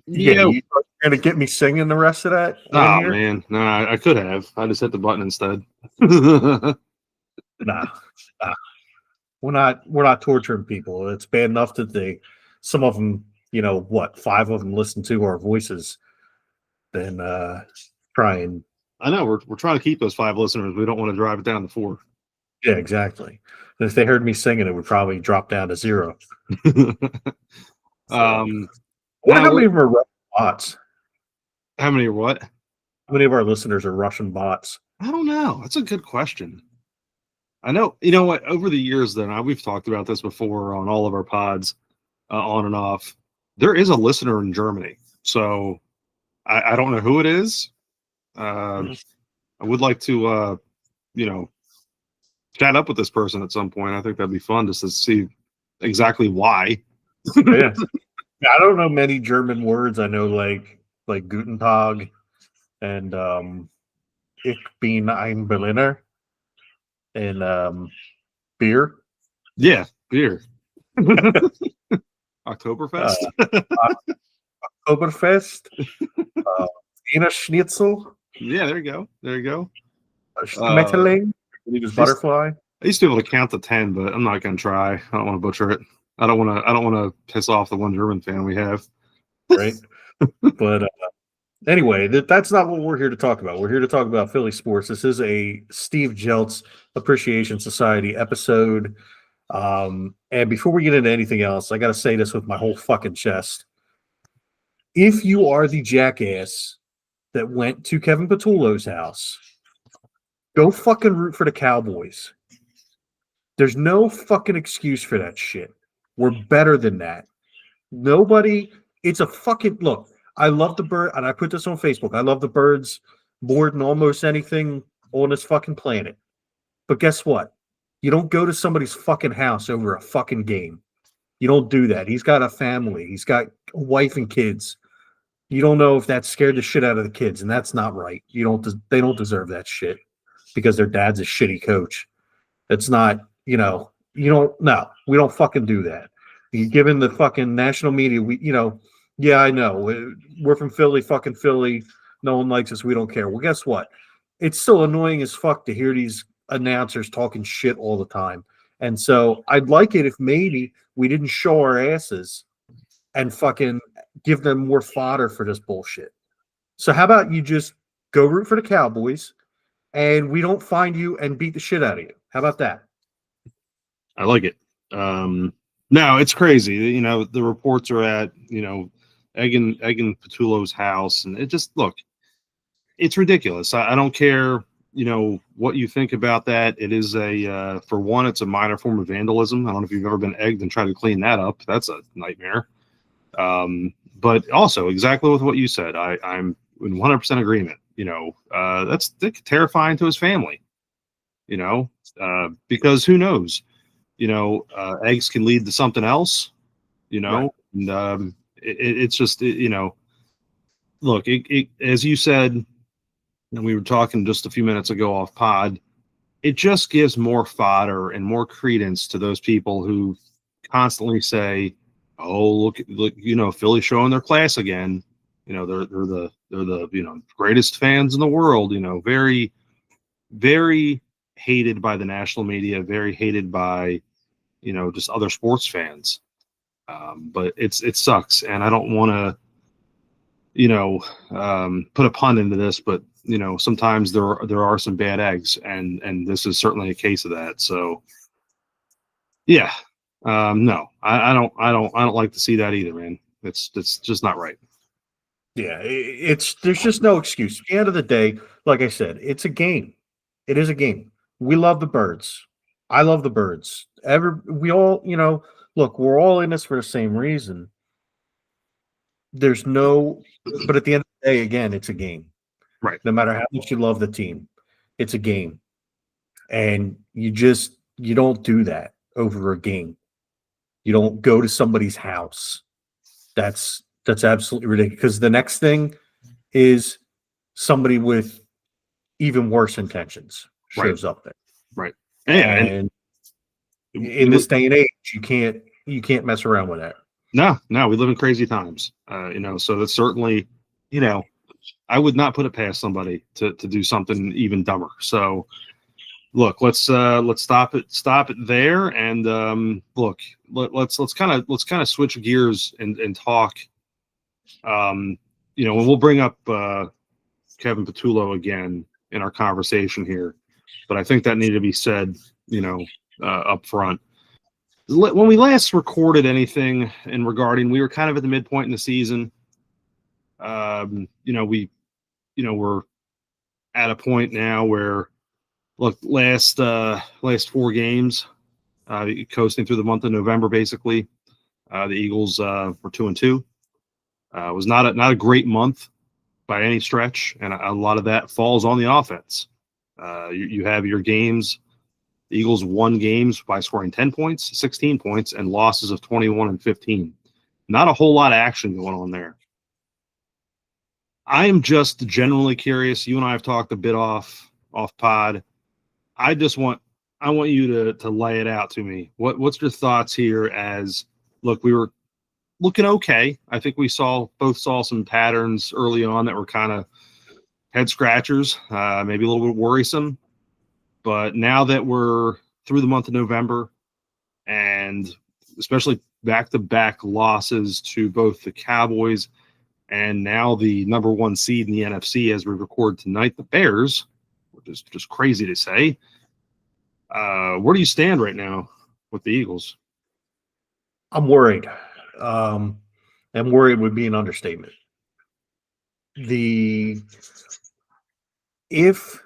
Yeah, you thought you were gonna get me singing the rest of that in oh here? man, no, I could have. I just hit the button instead. Nah, nah. We're not torturing people. It's bad enough that some of them, what, 5 of them listen to our voices, then try and I know we're trying to keep those 5 listeners. We don't want to drive it down to 4. yeah, exactly. And if they heard me singing, it would probably drop down to 0. So, I wonder Now how many of them are Russian bots. how many are what? How many of our listeners are Russian bots? I don't know. That's a good question. I know, you know what? Over the years, then we've talked about this before on all of our pods, on and off. There is a listener in Germany, so I don't know who it is. I would like to, you know, chat up with this person at some point. I think that'd be fun just to see exactly why. Yeah. I don't know many German words. I know like Guten Tag and Ich bin ein Berliner and beer. Yeah, beer. Uh, Oktoberfest. Oktoberfest. Wiener Schnitzel. Yeah, there you go. There you go. Schmetterling. I believe is butterfly. I used to be able to count to 10, but I'm not going to try. I don't want to butcher it. I don't want to piss off the one German fan we have. Right. But anyway, that's not what we're here to talk about. We're here to talk about Philly sports. This is a Steve Jeltz Appreciation Society episode. And before we get into anything else, I got to say this with my whole fucking chest. If you are the jackass that went to Kevin Patullo's house, go fucking root for the Cowboys. There's no fucking excuse for that shit. We're better than that. Nobody, it's a fucking, look, I love the bird, and I put this on Facebook. I love the birds more than almost anything on this fucking planet. But guess what? You don't go to somebody's fucking house over a fucking game. You don't do that. He's got a family. He's got a wife and kids. You don't know if that scared the shit out of the kids, and that's not right. They don't deserve that shit because their dad's a shitty coach. It's not, you don't, no, we don't fucking do that. You given the fucking national media, yeah, I know. We're from Philly, fucking Philly. No one likes us. We don't care. Well, guess what? It's still annoying as fuck to hear these announcers talking shit all the time. And so I'd like it if maybe we didn't show our asses and fucking give them more fodder for this bullshit. So how about you just go root for the Cowboys and we don't find you and beat the shit out of you? How about that? I like it. No, it's crazy. The reports are at, egging Patullo's house, and it just, look, it's ridiculous. I don't care, what you think about that. It is for one, it's a minor form of vandalism. I don't know if you've ever been egged and tried to clean that up. That's a nightmare. But also exactly with what you said, I'm in 100% agreement. That's terrifying to his family, because who knows, eggs can lead to something else, Right. and it's just, look, it, as you said, and we were talking just a few minutes ago off pod, it just gives more fodder and more credence to those people who constantly say, oh, look, Philly's showing their class again. They're the greatest fans in the world, very, very hated by the national media, very hated by, just other sports fans. But it sucks. And I don't want to, put a pun into this, but sometimes there are some bad eggs, and this is certainly a case of that. So yeah, no, I don't like to see that either, man. It's just not right. Yeah, there's just no excuse. At the end of the day, like I said, it's a game. It is a game. We love the birds. I love the birds. We all, look, we're all in this for the same reason. But at the end of the day, again, it's a game. Right. No matter how much you love the team, it's a game. And you don't do that over a game. You don't go to somebody's house. That's absolutely ridiculous. Because the next thing is somebody with even worse intentions shows up there. Right. And in this day and age, you can't mess around with that. No, we live in crazy times. So that's certainly, I would not put it past somebody to do something even dumber. So look, let's stop it there. And look, let's kind of switch gears and talk. And we'll bring up Kevin Patullo again in our conversation here, but I think that needed to be said, up front. When we last recorded anything we were kind of at the midpoint in the season. We're at a point now where, look, last 4 games, coasting through the month of November, basically, the Eagles were 2-2. It was not a great month by any stretch, and a lot of that falls on the offense. You have your games. The Eagles won games by scoring 10 points, 16 points, and losses of 21 and 15. Not a whole lot of action going on there. I am just genuinely curious. You and I have talked a bit off pod. I want you to lay it out to me. What's your thoughts here? As look, we were looking okay. I think we both saw some patterns early on that were kind of head scratchers, maybe a little bit worrisome. But now that we're through the month of November, and especially back-to-back losses to both the Cowboys and now the number 1 seed in the NFC as we record tonight, the Bears, which is just crazy to say. Where do you stand right now with the Eagles? I'm worried. And worried would be an understatement. If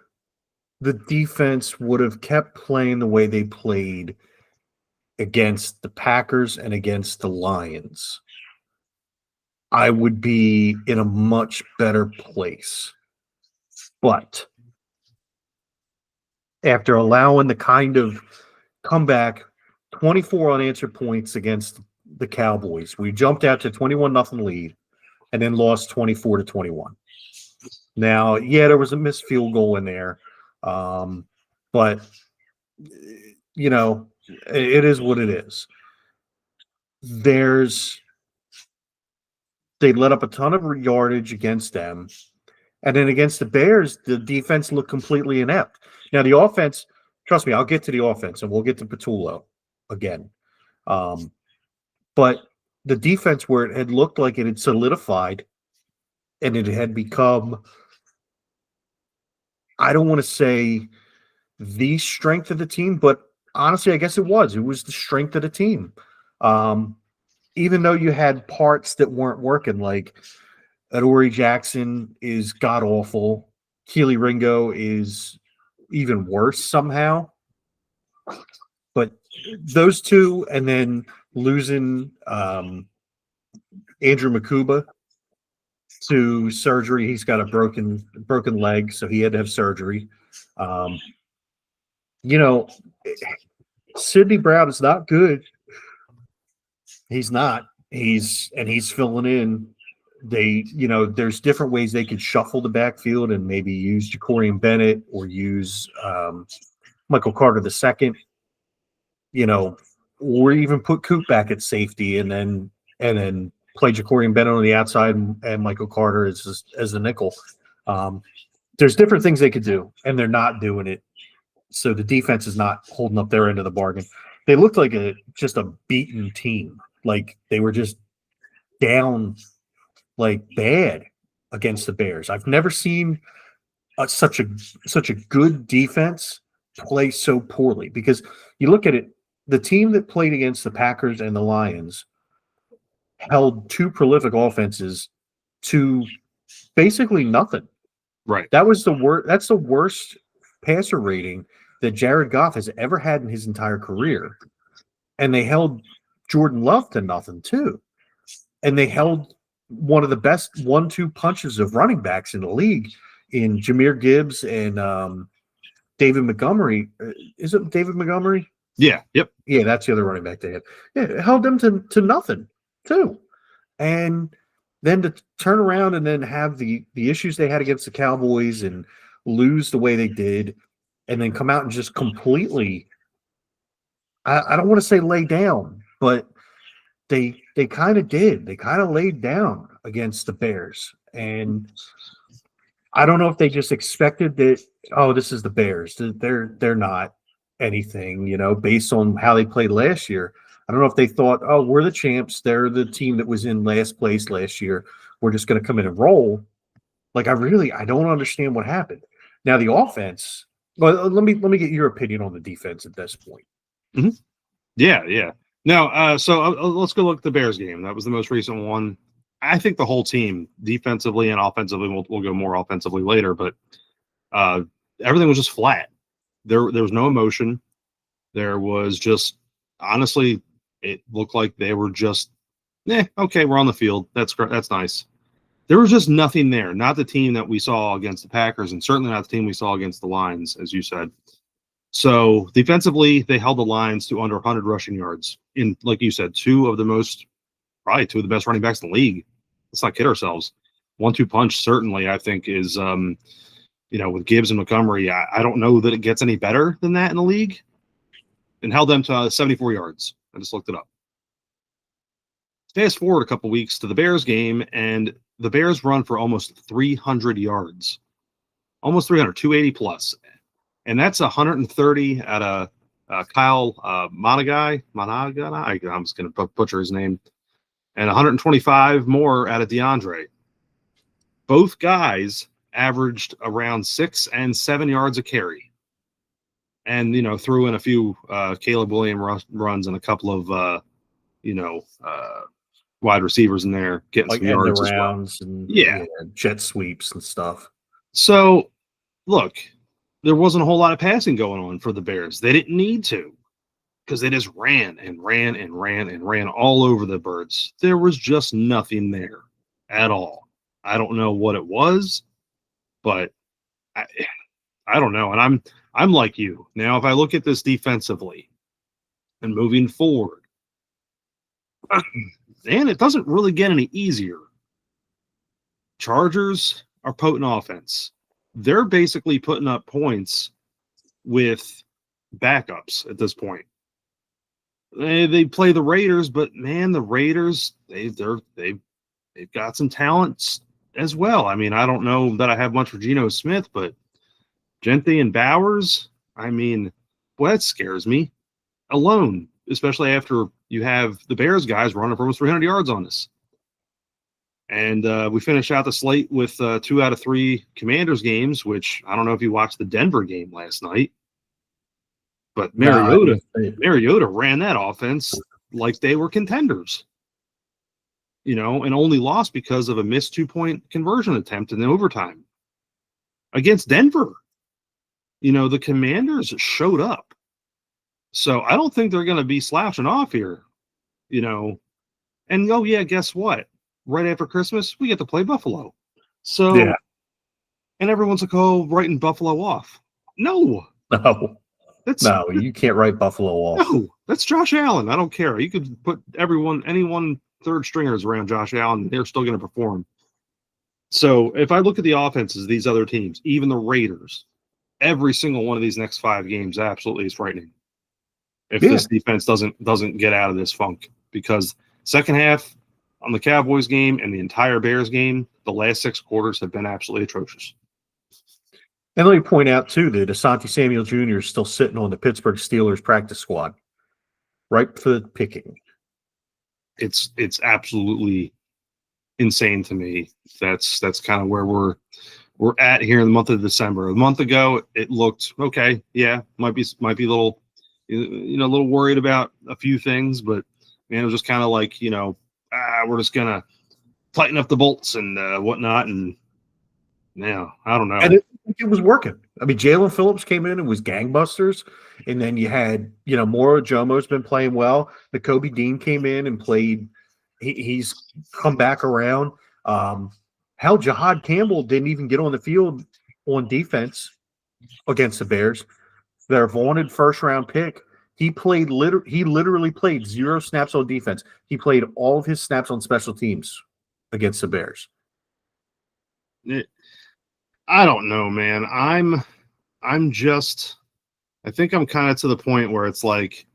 the defense would have kept playing the way they played against the Packers and against the Lions, I would be in a much better place. But after allowing the kind of comeback, 24 unanswered points against the Cowboys, we jumped out to 21-0 lead and then lost 24-21. Now, yeah, there was a missed field goal in there. But it is what it is. They let up a ton of yardage against them. And then against the Bears, the defense looked completely inept. Now, the offense, trust me, I'll get to the offense, and we'll get to Patullo again. But the defense, where it had looked like it had solidified and it had become, I don't want to say the strength of the team, but honestly, I guess it was. It was the strength of the team. Even though you had parts that weren't working, like Adoree Jackson is god-awful. Keely Ringo is even worse somehow. But those two, and then losing Andrew Makuba to surgery. He's got a broken leg, so he had to have surgery. Sidney Brown is not good. He's not. He's filling in. There's different ways they could shuffle the backfield and maybe use Jacorian Bennett or use Michael Carter II. Or even put Coop back at safety and then play Jacorian Bennett on the outside and Michael Carter as the nickel. There's different things they could do, and they're not doing it. So the defense is not holding up their end of the bargain. They looked like just a beaten team. Like they were just down like bad against the Bears. I've never seen such a good defense play so poorly, because you look at it, the team that played against the Packers and the Lions held 2 prolific offenses to basically nothing. Right. That's the worst passer rating that Jared Goff has ever had in his entire career. And they held Jordan Love to nothing too. And they held one of the best 1-2 punches of running backs in the league in Jahmyr Gibbs and David Montgomery. Is it David Montgomery? Yeah. Yep. Yeah, that's the other running back they had. Yeah, it held them to nothing too. And then to turn around and then have the issues they had against the Cowboys and lose the way they did, and then come out and just completely, I don't want to say lay down, but they kind of did. They kind of laid down against the Bears, and I don't know if they just expected that. Oh, this is the Bears. They're not anything, based on how they played last year. I don't know if they thought, oh, we're the champs. They're the team that was in last place last year. We're just going to come in and roll. Like I don't understand what happened. Now the offense. Well, let me get your opinion on the defense at this point. Mm-hmm. Yeah. Now, let's go look at the Bears game. That was the most recent one. I think the whole team, defensively and offensively, we'll go more offensively later, but everything was just flat. There was no emotion. There was just, honestly, it looked like they were just, okay, we're on the field. That's great. That's nice. There was just nothing there. Not the team that we saw against the Packers, and certainly not the team we saw against the Lions, as you said. So defensively, they held the Lions to under 100 rushing yards in, like you said, probably two of the best running backs in the league. Let's not kid ourselves. 1-2 punch certainly, I think, is with Gibbs and Montgomery. I don't know that it gets any better than that in the league. And held them to 74 yards. I just looked it up. Fast forward a couple weeks to the Bears game, and the Bears run for almost 300 yards, almost 300, 280 plus, and that's 130 at a Kyle Monagai. I'm just going to butcher his name, and 125 more at a DeAndre. Both guys averaged around 6 and 7 yards a carry, and threw in a few Caleb Williams runs and a couple of wide receivers in there getting like some yards as well. And jet sweeps and stuff. So, look, there wasn't a whole lot of passing going on for the Bears. They didn't need to because they just ran all over the Birds. There was just nothing there at all. I don't know what it was, but I don't know. And I'm like you. Now, if I look at this defensively and moving forward, and it doesn't really get any easier. Chargers are potent offense. They're basically putting up points with backups at this point. They play the Raiders, but man, the Raiders they've got some talents as well. I mean, I don't know that I have much for Geno Smith, but Gentry and Bowers, I mean, boy, that scares me alone, especially after you have the Bears guys running for almost 300 yards on us. And we finish out the slate with 2 out of 3 Commanders games, which I don't know if you watched the Denver game last night, but Mariota ran that offense like they were contenders, and only lost because of a missed 2-point conversion attempt in the overtime against Denver. The Commanders showed up. So I don't think they're going to be slouching off here, And, guess what? Right after Christmas, we get to play Buffalo. So, yeah. And everyone's like, oh, writing Buffalo off. No, you can't write Buffalo off. No, that's Josh Allen. I don't care. You could put anyone third stringers around Josh Allen, they're still going to perform. So if I look at the offenses, these other teams, even the Raiders, every single one of these next 5 games absolutely is frightening. If this defense doesn't get out of this funk, because second half on the Cowboys game and the entire Bears game, the last 6 quarters have been absolutely atrocious. And let me point out too that Asante Samuel Jr. is still sitting on the Pittsburgh Steelers practice squad, right for the picking. It's absolutely insane to me. That's kind of where we're at here in the month of December. A month ago, it looked okay. Yeah, might be a little. A little worried about a few things, but man, it was just kind of like, we're just gonna tighten up the bolts and whatnot, and now I don't know. And it was working. I mean, Jalen Phillips came in and was gangbusters, and then you had Moro Jomo's been playing well. The Kobe Dean came in and played. He's come back around. Hell, Jahad Campbell didn't even get on the field on defense against the Bears. Their vaunted first-round pick. He literally played 0 snaps on defense. He played all of his snaps on special teams against the Bears. I don't know, man. I think I'm kind of to the point where it's like,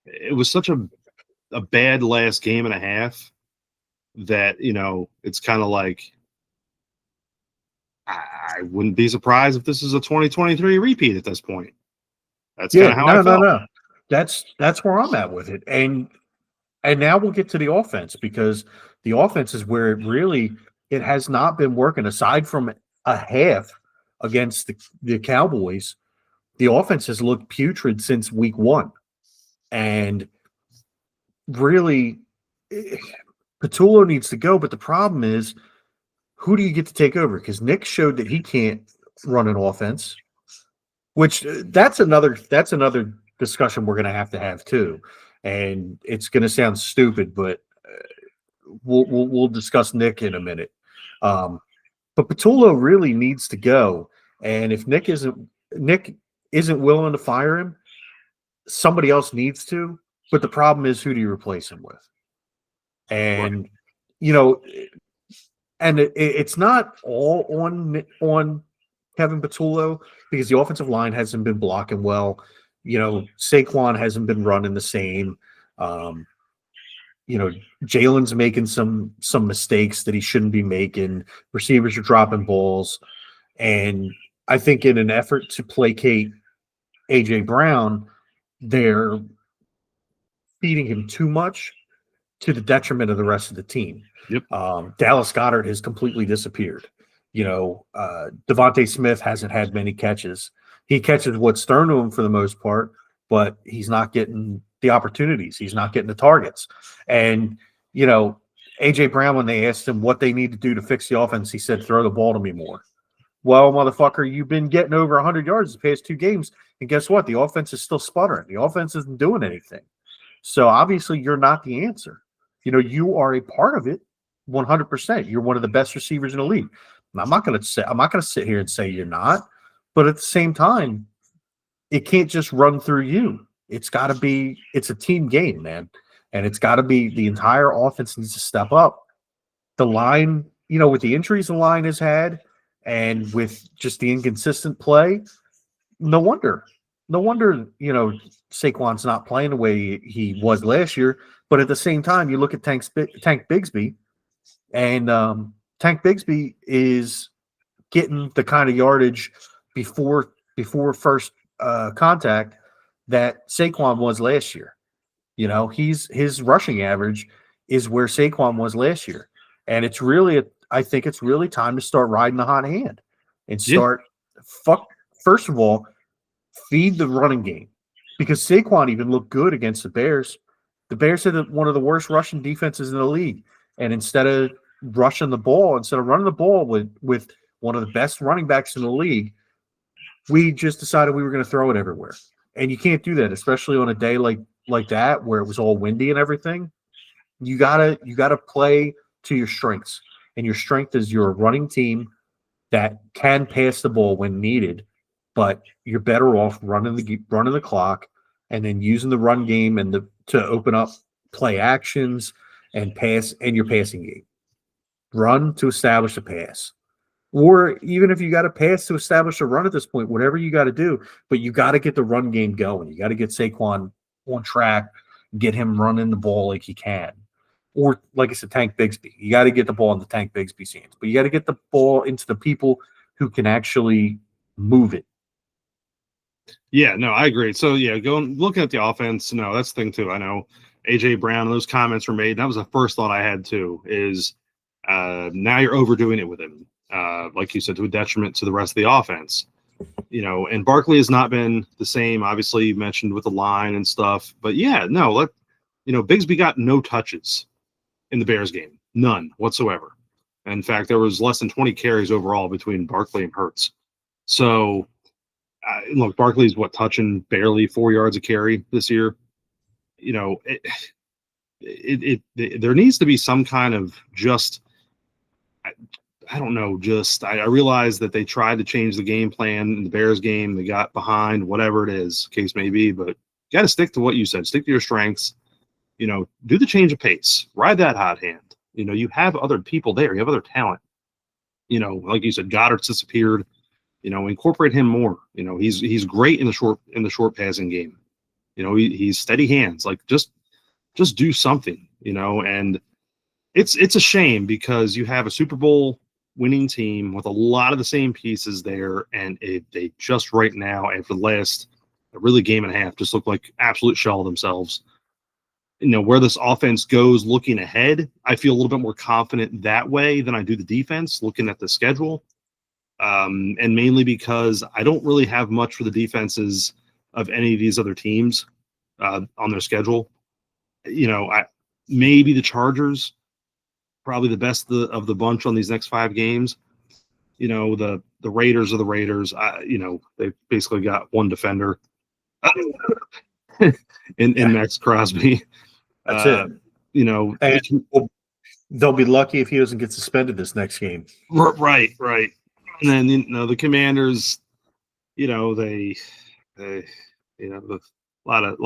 it was such a bad last game and a half that, it's kind of like I wouldn't be surprised if this is a 2023 repeat at this point. That's kind Yeah, of how I felt. no. That's where I'm at with it. And now we'll get to the offense, because the offense is where it has not been working. Aside from a half against the Cowboys, the offense has looked putrid since week 1. And really, Patullo needs to go. But the problem is, who do you get to take over? Because Nick showed that he can't run an offense, which that's another discussion we're going to have too. And it's going to sound stupid, but we'll discuss Nick in a minute. But Patullo really needs to go. And if Nick isn't willing to fire him, somebody else needs to. But the problem is, who do you replace him with? And and it's not all on Kevin Patullo, because the offensive line hasn't been blocking well. Saquon hasn't been running the same. Jalen's making some mistakes that he shouldn't be making. Receivers are dropping balls. And I think in an effort to placate A.J. Brown, they're feeding him too much to the detriment of the rest of the team. Yep. Dallas Goedert has completely disappeared. Devontae Smith hasn't had many catches. He catches what's thrown to him for the most part, but he's not getting the opportunities. He's not getting the targets. And, A.J. Brown, when they asked him what they need to do to fix the offense, he said, throw the ball to me more. Well, motherfucker, you've been getting over 100 yards the past 2 games, and guess what? The offense is still sputtering. The offense isn't doing anything. So obviously you're not the answer. You are a part of it 100%. You're one of the best receivers in the league. And I'm not going to sit here and say you're not, but at the same time, it can't just run through you. It's a team game, man. And it's got to be the entire offense needs to step up. The line, with the injuries the line has had, and with just the inconsistent play, no wonder, Saquon's not playing the way he was last year. But at the same time, you look at Tank Bigsby, and Tank Bigsby is getting the kind of yardage before first contact that Saquon was last year. His rushing average is where Saquon was last year. And it's really, I think it's really time to start riding the hot hand and start first of all, feed the running game, because Saquon even looked good against the Bears. The Bears had one of the worst rushing defenses in the league. And instead of running the ball with one of the best running backs in the league, we just decided we were going to throw it everywhere. And you can't do that, especially on a day like that where it was all windy and everything. You gotta play to your strengths. And your strength is you're a running team that can pass the ball when needed, but you're better off running the clock and then using the run game and to open up play actions and pass and your passing game. Run to establish a pass. Or even if you got to pass to establish a run at this point, whatever you got to do, but you got to get the run game going. You got to get Saquon on track, get him running the ball like he can. Or, like I said, Tank Bigsby. You got to get the ball in the Tank Bigsby's hands. But you got to get the ball into the people who can actually move it. Yeah, no, I agree. So, looking at the offense, no, that's the thing, too. I know A.J. Brown, those comments were made. And that was the first thought I had, too, is now you're overdoing it with him. Like you said, to a detriment to the rest of the offense. And Barkley has not been the same. Obviously, you mentioned with the line and stuff. But, Bigsby got no touches in the Bears game. None whatsoever. In fact, there was less than 20 carries overall between Barkley and Hurts. So, look, Barkley's touching barely 4 yards a carry this year. There needs to be some kind of I don't know, I realize that they tried to change the game plan in the Bears game. They got behind, whatever it is, case may be, but you got to stick to what you said. Stick to your strengths. Do the change of pace. Ride that hot hand. You have other people there. You have other talent. Like you said, Goddard's disappeared. Incorporate him more. He's great in the short passing game. He's steady hands. Like just do something, and it's a shame because you have a Super Bowl winning team with a lot of the same pieces there, and they just right now, after the last really game and a half, just look like absolute shell of themselves. Where this offense goes looking ahead, I feel a little bit more confident that way than I do the defense looking at the schedule. And mainly because I don't really have much for the defenses of any of these other teams on their schedule. Maybe the Chargers, probably the best of the bunch on these next 5 games. The Raiders are the Raiders. They've basically got one defender in Max Crosby. That's it. And they'll be lucky if he doesn't get suspended this next game. Right. And then the Commanders, they a lot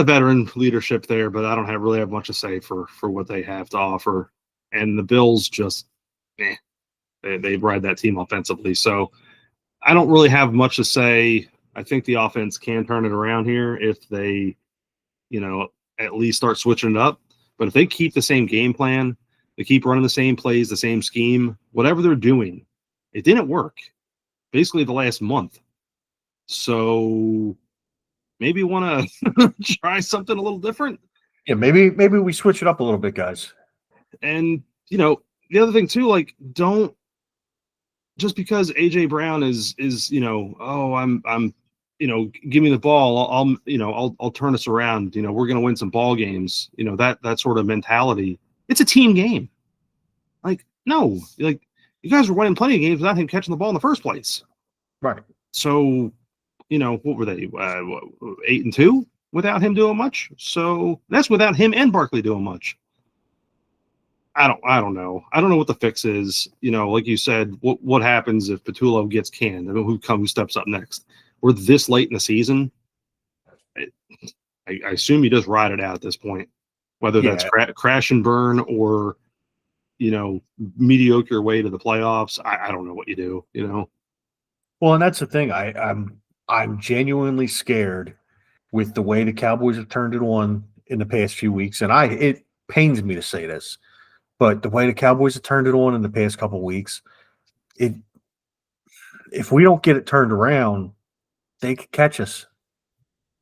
of veteran leadership there, but I don't really have much to say for what they have to offer. And the Bills just they ride that team offensively. So I don't really have much to say. I think the offense can turn it around here if they, at least start switching it up. But if they keep the same game plan, they keep running the same plays, the same scheme, whatever they're doing, it didn't work basically the last month. So maybe you want to try something a little different. Yeah, maybe we switch it up a little bit, guys. And, the other thing too, like, don't just because AJ Brown is I'm give me the ball, I'll turn us around. We're going to win some ball games. That sort of mentality. It's a team game. Like, no, like you guys were winning plenty of games without him catching the ball in the first place. Right. So, what were they? 8-2 without him doing much. So that's without him and Barkley doing much. I don't know. I don't know what the fix is. Like you said, what happens if Petullo gets canned? I mean, who steps up next? We're this late in the season. I assume you just ride it out at this point, whether that's crash and burn or, mediocre way to the playoffs. I don't know what you do, Well, and that's the thing. I'm genuinely scared with the way the Cowboys have turned it on in the past few weeks. And it pains me to say this, but the way the Cowboys have turned it on in the past couple of weeks, if we don't get it turned around, they could catch us.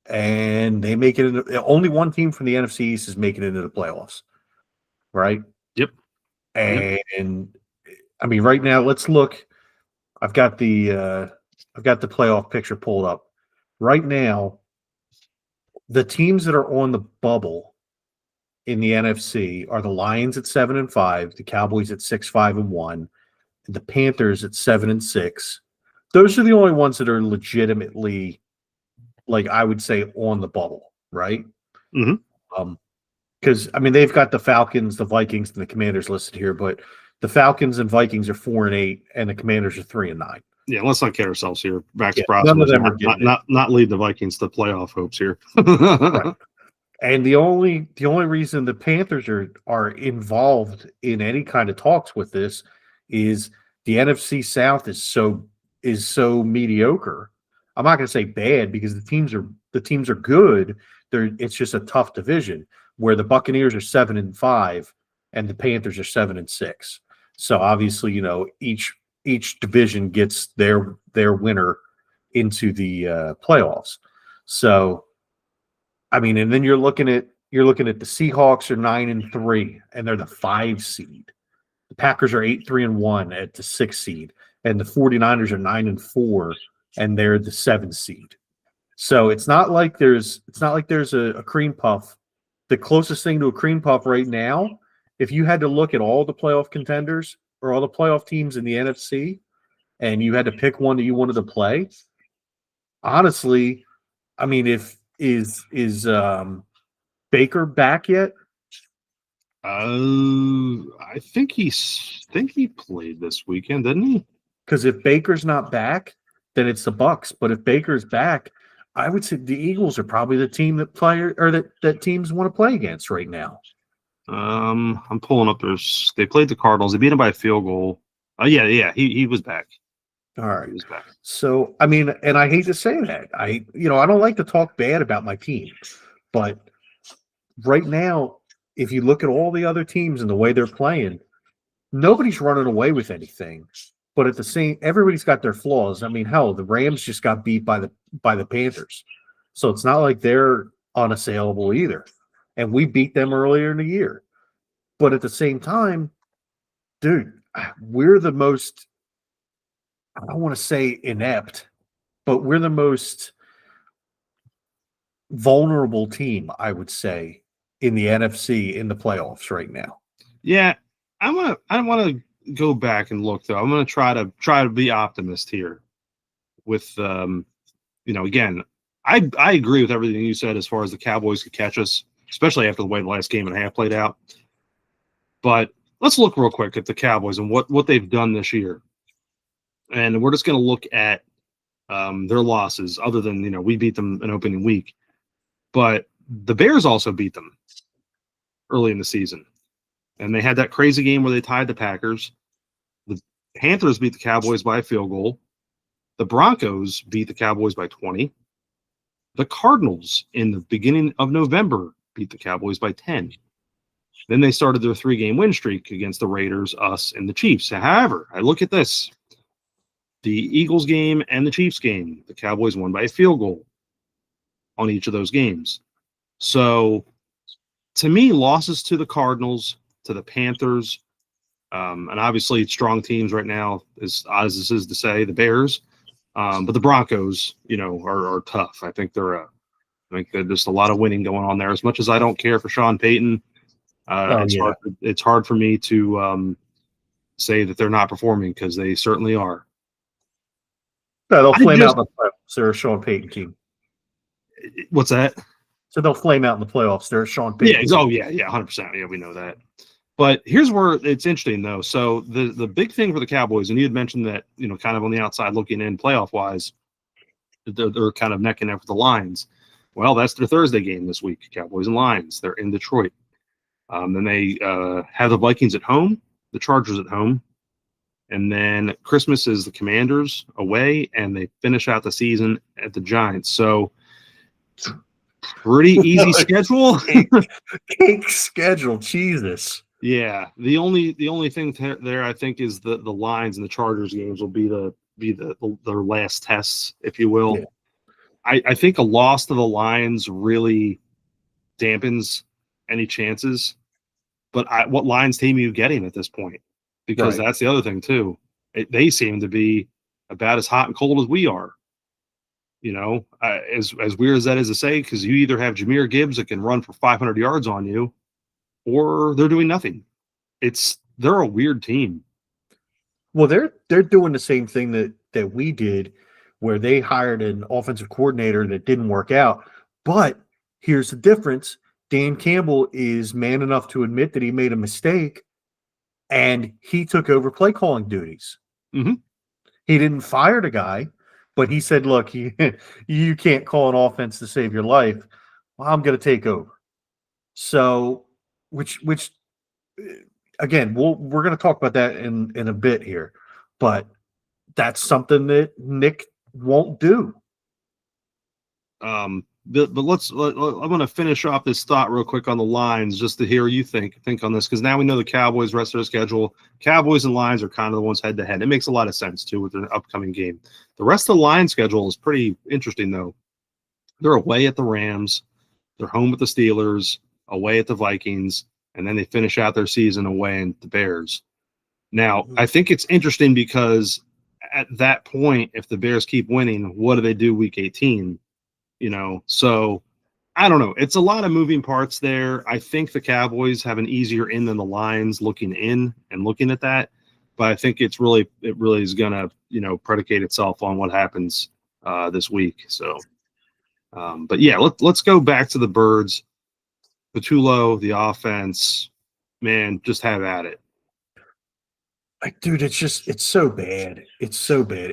And they make it only one team from the NFC East is making it into the playoffs. Right? Yep. And I mean, right now, let's look. I've got the playoff picture pulled up. Right now, the teams that are on the bubble in the NFC are the Lions at 7-5, the Cowboys at 6-5-1, the Panthers at 7-6. Those are the only ones that are legitimately, like I would say, on the bubble, right? Mm-hmm. Because I mean, they've got the Falcons, the Vikings, and the Commanders listed here, but the Falcons and Vikings are 4-8, and the Commanders are 3-9. Yeah, let's not kid ourselves here. Max none of them are not lead the Vikings to playoff hopes here. Right. And the only reason the Panthers are involved in any kind of talks with this is the NFC South is so mediocre. I'm not going to say bad because the teams are good. It's just a tough division where the Buccaneers are 7-5 and the Panthers are 7-6. So obviously, each division gets their winner into the playoffs. So, I mean, and then you're looking at the Seahawks are 9-3 and they're the 5 seed. The Packers are 8-3-1 at the 6 seed, and the 49ers are 9-4 and they're the 7 seed. So it's not like there's a cream puff. The closest thing to a cream puff right now, if you had to look at all the playoff contenders or all the playoff teams in the NFC, and you had to pick one that you wanted to play, honestly, I mean, is Baker back yet? I think he played this weekend, didn't he? Because if Baker's not back, then it's the Bucks. But if Baker's back, I would say the Eagles are probably the team that teams want to play against right now. I'm pulling up they played the Cardinals. They beat them by a field goal. Yeah, he was back. All right. He was back. So, I mean, and I hate to say that. I don't like to talk bad about my team, but right now, if you look at all the other teams and the way they're playing, nobody's running away with anything. But at the same, everybody's got their flaws. I mean, hell, the Rams just got beat by the Panthers, so it's not like they're unassailable either. And we beat them earlier in the year. But at the same time, dude, we're the most, I don't want to say inept, but we're the most vulnerable team, I would say, in the NFC in the playoffs right now. Yeah, I want to go back and look though. I'm going to try to be optimist here. With again, I agree with everything you said as far as the Cowboys could catch us, especially after the way the last game and a half played out. But let's look real quick at the Cowboys and what they've done this year. And we're just going to look at their losses, other than, we beat them an opening week. But the Bears also beat them early in the season. And they had that crazy game where they tied the Packers. The Panthers beat the Cowboys by a field goal. The Broncos beat the Cowboys by 20. The Cardinals in the beginning of November beat the Cowboys by 10. Then they started their 3-game win streak against the Raiders, us, and the Chiefs. However, I look at this. The Eagles game and the Chiefs game, the Cowboys won by a field goal on each of those games. So, to me, losses to the Cardinals, to the Panthers, and obviously strong teams right now, as odd as this is to say, the Bears, but the Broncos, are tough. I think I think there's just a lot of winning going on there. As much as I don't care for Sean Payton, it's hard for me to say that they're not performing, because they certainly are. No, they'll flame out in the playoffs. They're a Sean Payton team. What's that? So they'll flame out in the playoffs. They're a Sean Payton. Yeah. 100%. Yeah, we know that. But here's where it's interesting, though. So the big thing for the Cowboys, and you had mentioned that, kind of on the outside looking in playoff-wise, they're kind of neck and neck with the Lions. Well, that's their Thursday game this week, Cowboys and Lions. They're in Detroit. Then they have the Vikings at home, the Chargers at home, and then Christmas is the Commanders away, and they finish out the season at the Giants. So pretty easy schedule. Cake schedule, Jesus. Yeah, the only thing there, I think, is the Lions and the Chargers games will be their last tests, if you will. Yeah. I think a loss to the Lions really dampens any chances. But what Lions team are you getting at this point? Because that's the other thing too. They seem to be about as hot and cold as we are. As weird as that is to say, because you either have Jahmyr Gibbs that can run for 500 yards on you, or they're doing nothing. They're a weird team. Well, they're doing the same thing that we did, where they hired an offensive coordinator that didn't work out. But here's the difference. Dan Campbell is man enough to admit that he made a mistake, and he took over play calling duties. Mm-hmm. He didn't fire the guy, but he said, look, you can't call an offense to save your life. Well, I'm going to take over. So, which again, we're going to talk about that in a bit here, but that's something that Nick won't do. But I'm going to finish off this thought real quick on the Lions, just to hear you think on this, because now we know the Cowboys rest of their schedule. Cowboys and Lions are kind of the ones head to head. It makes a lot of sense too with their upcoming game. The rest of the Lions schedule is pretty interesting though. They're away at the Rams, they're home with the Steelers, away at the Vikings, and then they finish out their season away at the Bears. Now, I think it's interesting because at that point, if the Bears keep winning, what do they do week 18? So I don't know. It's a lot of moving parts there. I think the Cowboys have an easier in than the Lions looking in and looking at that. But I think it really is going to, predicate itself on what happens this week. So, but yeah, let's go back to the Birds. Patullo, the offense, man, just have at it. Dude, it's so bad. It's so bad.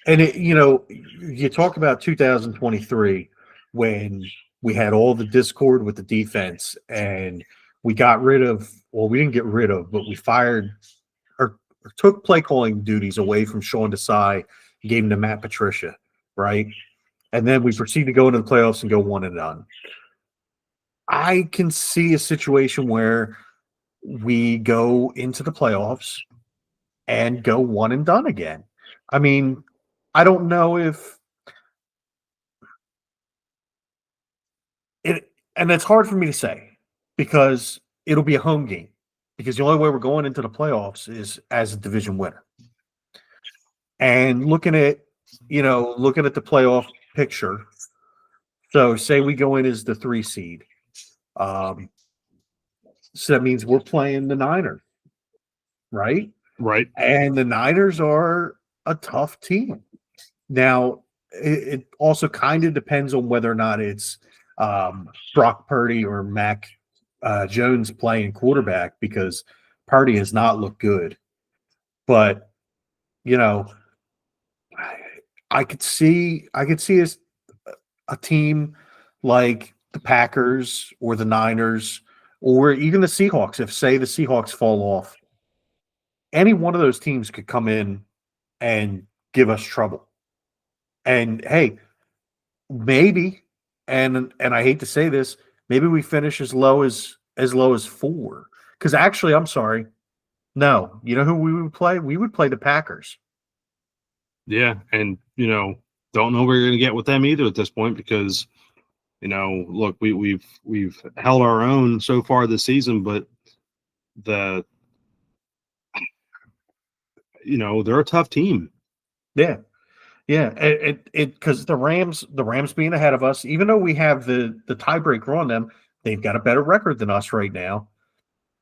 You talk about 2023 when we had all the discord with the defense and we got rid of, well, we didn't get rid of, but we fired, or took play calling duties away from Sean Desai, gave them to Matt Patricia, right? And then we proceed to go into the playoffs and go one and done. I can see a situation where we go into the playoffs and go one and done again. I mean, I don't know if it, and it's hard for me to say because it'll be a home game. Because the only way we're going into the playoffs is as a division winner. And looking at the playoff picture, so say we go in as the 3 seed. So that means we're playing the Niners, right? Right. And the Niners are a tough team. Now, it also kind of depends on whether or not it's Brock Purdy or Mac Jones playing quarterback, because Purdy has not looked good. But, I could see a team like the Packers or the Niners or even the Seahawks. If, say, the Seahawks fall off, any one of those teams could come in and give us trouble. And hey, maybe, and I hate to say this, maybe we finish as low as 4. Because actually, I'm sorry, no. You know who we would play? We would play the Packers. Yeah, and don't know where you're going to get with them either at this point because look, we've held our own so far this season, but they're a tough team. Yeah. It because the Rams being ahead of us, even though we have the tiebreaker on them, they've got a better record than us right now.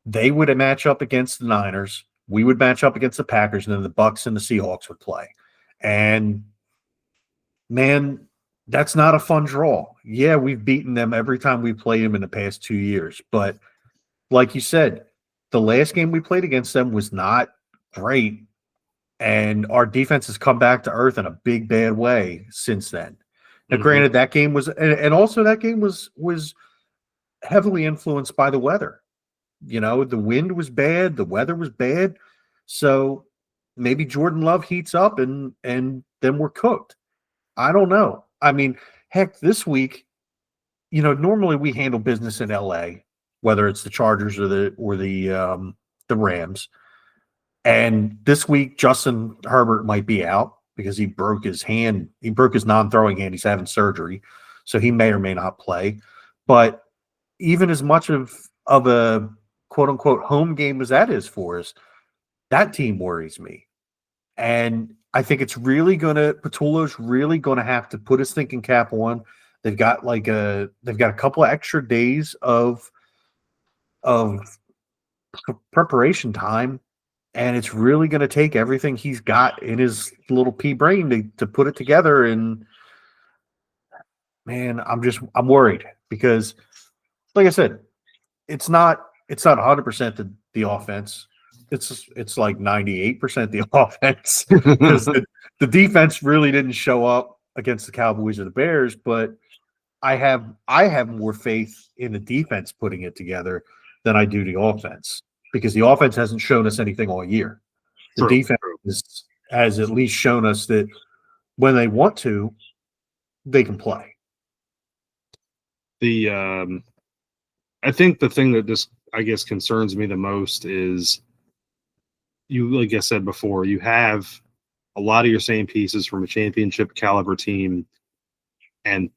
They would match up against the Niners. We would match up against the Packers, and then the Bucks and the Seahawks would play. And man, that's not a fun draw. Yeah, we've beaten them every time we played them in the past 2 years. But like you said, the last game we played against them was not great. And our defense has come back to earth in a big, bad way since then. Now, granted, that game was, and also that game was heavily influenced by the weather. The wind was bad, the weather was bad. So maybe Jordan Love heats up and then we're cooked. I don't know. I mean, heck, this week, normally we handle business in LA, whether it's the Chargers or the Rams. And this week, Justin Herbert might be out because he broke his hand. He broke his non-throwing hand. He's having surgery, so he may or may not play. But even as much of a quote-unquote home game as that is for us, that team worries me. And I think it's really Patullo's really going to have to put his thinking cap on. They've got a couple of extra days of preparation time. And it's really going to take everything he's got in his little pea brain to put it together. And man, I'm worried because, like I said, it's not 100% the offense. It's like 98% the offense because the defense really didn't show up against the Cowboys or the Bears. But I have more faith in the defense putting it together than I do the offense, because the offense hasn't shown us anything all year. The defense has at least shown us that when they want to, they can play. I think the thing that just, I guess, concerns me the most is like I said before, you have a lot of your same pieces from a championship caliber team, and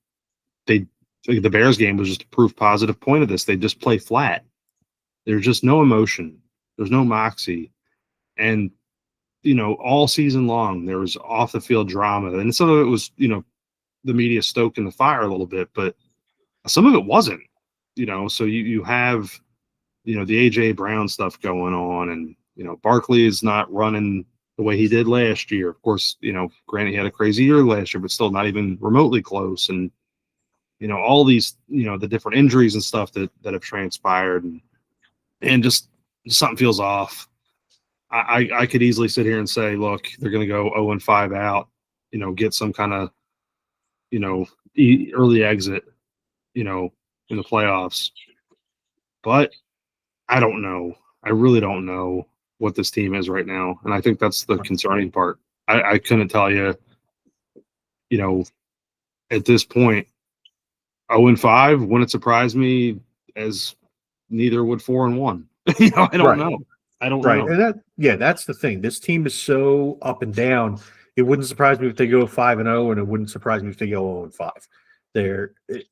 the Bears game was just a proof positive point of this. They just play flat. There's just no emotion. There's no moxie. And, all season long, there was off the field drama. And some of it was, the media stoking the fire a little bit, but some of it wasn't, so you have, the AJ Brown stuff going on, and, Barkley is not running the way he did last year. Of course, granted he had a crazy year last year, but still not even remotely close. And, all these, the different injuries and stuff that have transpired, and just something feels off. I could easily sit here and say, look, they're going to go 0-5 out, get some kind of, early exit, in the playoffs. But I don't know. I really don't know. what this team is right now, and I think that's the concerning part. I couldn't tell you, at this point, 0-5 wouldn't surprise me, as neither would 4-1. I don't know. I don't Right. know. And that's the thing. This team is so up and down. It wouldn't surprise me if they go 5-0, and it wouldn't surprise me if they go 0-5.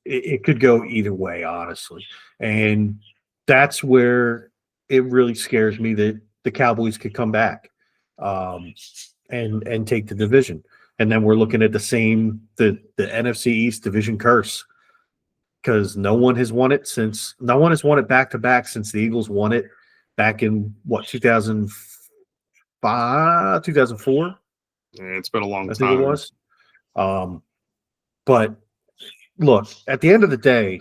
It could go either way, honestly. And that's where it really scares me that the Cowboys could come back and take the division. And then we're looking at the NFC East division curse, because no one has won it back to back since the Eagles won it back in 2005, 2004. Yeah, it's been a long I time. think it was. But look, at the end of the day,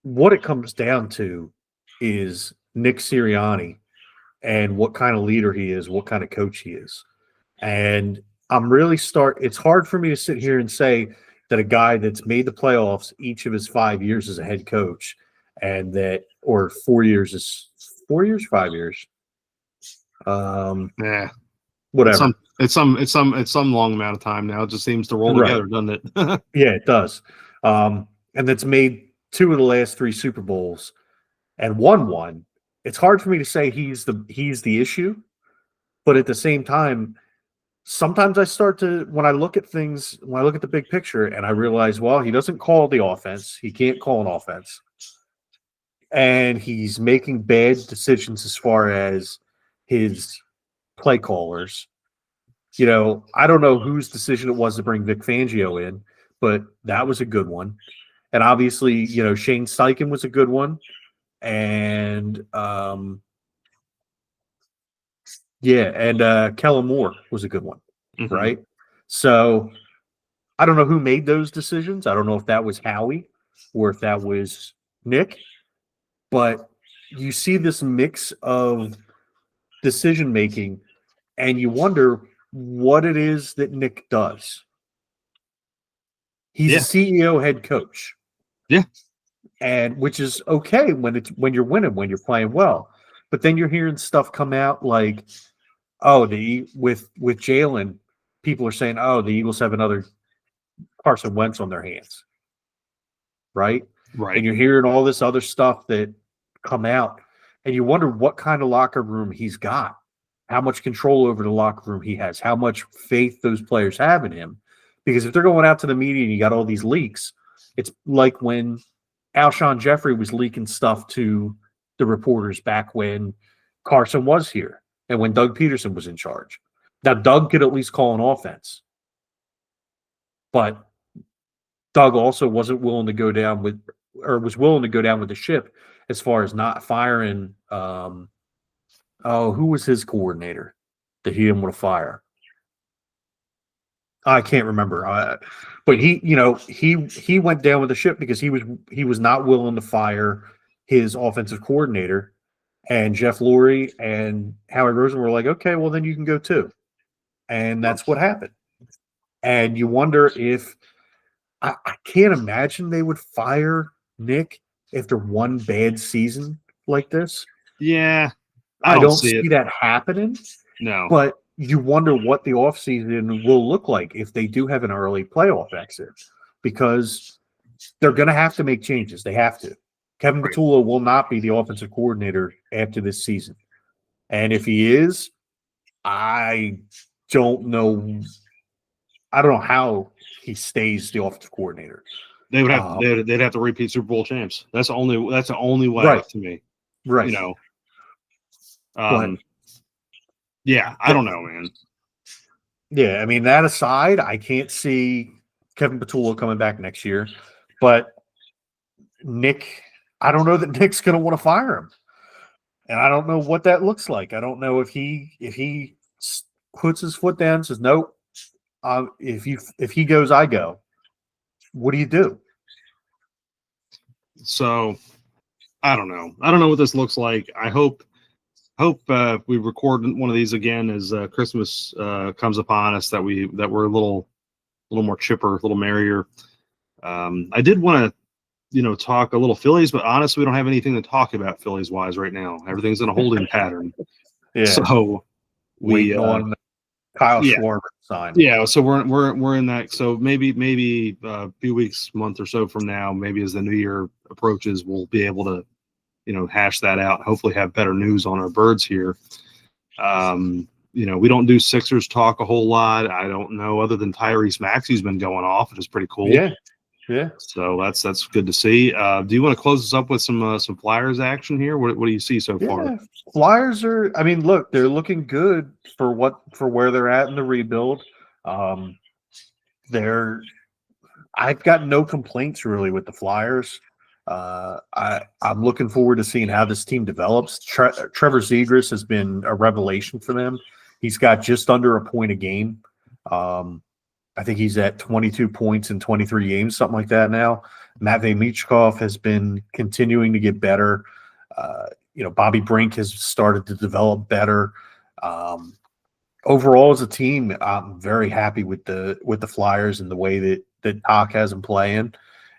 what it comes down to is Nick Sirianni and what kind of leader he is, what kind of coach he is. And it's hard for me to sit here and say that a guy that's made the playoffs each of his 5 years as a head coach, or 4 years is 4 years, 5 years. Yeah. Whatever. It's some long amount of time now. It just seems to roll together, doesn't it? Yeah, it does. And that's made 2 of the last 3 Super Bowls and won one. It's hard for me to say he's the issue, but at the same time, sometimes I start to, when I look at the big picture, and I realize, well, he doesn't call the offense. He can't call an offense. And he's making bad decisions as far as his play callers. I don't know whose decision it was to bring Vic Fangio in, but that was a good one. And obviously, Shane Steichen was a good one. And Kellen Moore was a good one, Mm-hmm. right? So I don't know who made those decisions. I don't know if that was Howie or if that was Nick, but you see this mix of decision making, and you wonder what it is that Nick does. He's a CEO head coach. Yeah. And which is okay when you're winning, when you're playing well. But then you're hearing stuff come out like, with Jalen, people are saying, the Eagles have another Carson Wentz on their hands. Right? Right. And you're hearing all this other stuff that come out, and you wonder what kind of locker room he's got, how much control over the locker room he has, how much faith those players have in him. Because if they're going out to the media and you got all these leaks, it's like when Alshon Jeffrey was leaking stuff to the reporters back when Carson was here and when Doug Peterson was in charge. Now, Doug could at least call an offense, but Doug also wasn't willing to go down with, or was willing to go down with the ship as far as not firing. Who was his coordinator that he didn't want to fire? I can't remember. But he went down with the ship because he was not willing to fire his offensive coordinator, and Jeff Lurie and Howie Roseman were like, okay, well then you can go too. And that's what happened. And you wonder if I can't imagine they would fire Nick after one bad season like this. Yeah. I don't see that happening. No. But you wonder what the offseason will look like if they do have an early playoff exit, because they're going to have to make changes. They have to. Kevin Patullo will not be the offensive coordinator after this season. And if he is, I don't know how he stays the offensive coordinator. They would have they'd have to repeat Super Bowl champs. That's the only way to me. Right. Yeah, I don't know, man. Yeah, I mean, that aside, I can't see Kevin Patullo coming back next year. But Nick, I don't know that Nick's going to want to fire him. And I don't know what that looks like. I don't know if he puts his foot down and says, nope, if he goes, I go. What do you do? So, I don't know. I don't know what this looks like. I hope we record one of these again as Christmas comes upon us, that we're a little more chipper, a little merrier. I did want to talk a little Phillies, but honestly, we don't have anything to talk about Phillies wise right now. Everything's in a holding pattern. Yeah. So we waiting on Kyle yeah. Schwarber to sign. Yeah, so we're in that. So maybe a few weeks, month or so from now, maybe as the new year approaches, we'll be able to, hash that out. Hopefully, have better news on our birds here. We don't do Sixers talk a whole lot. I don't know, other than Tyrese Maxey's been going off, which is pretty cool. Yeah. So that's good to see. Do you want to close this up with some Flyers action here? What do you see so far? Flyers are. I mean, look, they're looking good for where they're at in the rebuild. I've got no complaints really with the Flyers. I'm looking forward to seeing how this team develops. Trevor Zegras has been a revelation for them. He's got just under a point a game. I think he's at 22 points in 23 games, something like that now. Matvei Michkov has been continuing to get better. Bobby Brink has started to develop better. Overall, as a team, I'm very happy with the Flyers and the way that Doc has them playing,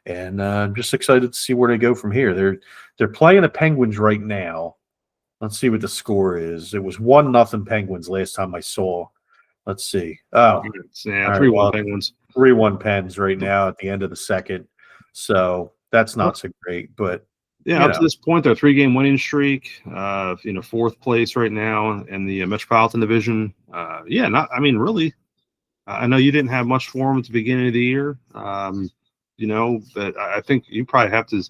and I'm just excited to see where they go from here. They're playing the Penguins right now. Let's see what the score is. It was 1-0 Penguins last time I saw. Let's see. Oh, yeah, 3-1 Penguins. 3-1 Pens right now at the end of the second. So that's not so great, but yeah, up to this point, they're a 3-game winning streak. Fourth place right now in the Metropolitan Division. Really. I know you didn't have much for them at the beginning of the year. But I think you probably have to.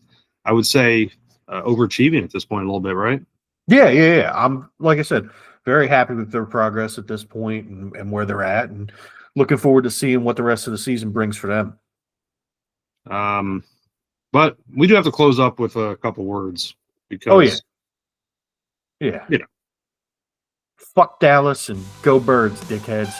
I would say overachieving at this point a little bit, right? Yeah. I'm, like I said, very happy with their progress at this point and where they're at, and looking forward to seeing what the rest of the season brings for them. But we do have to close up with a couple words because, yeah. Fuck Dallas and go Birds, dickheads.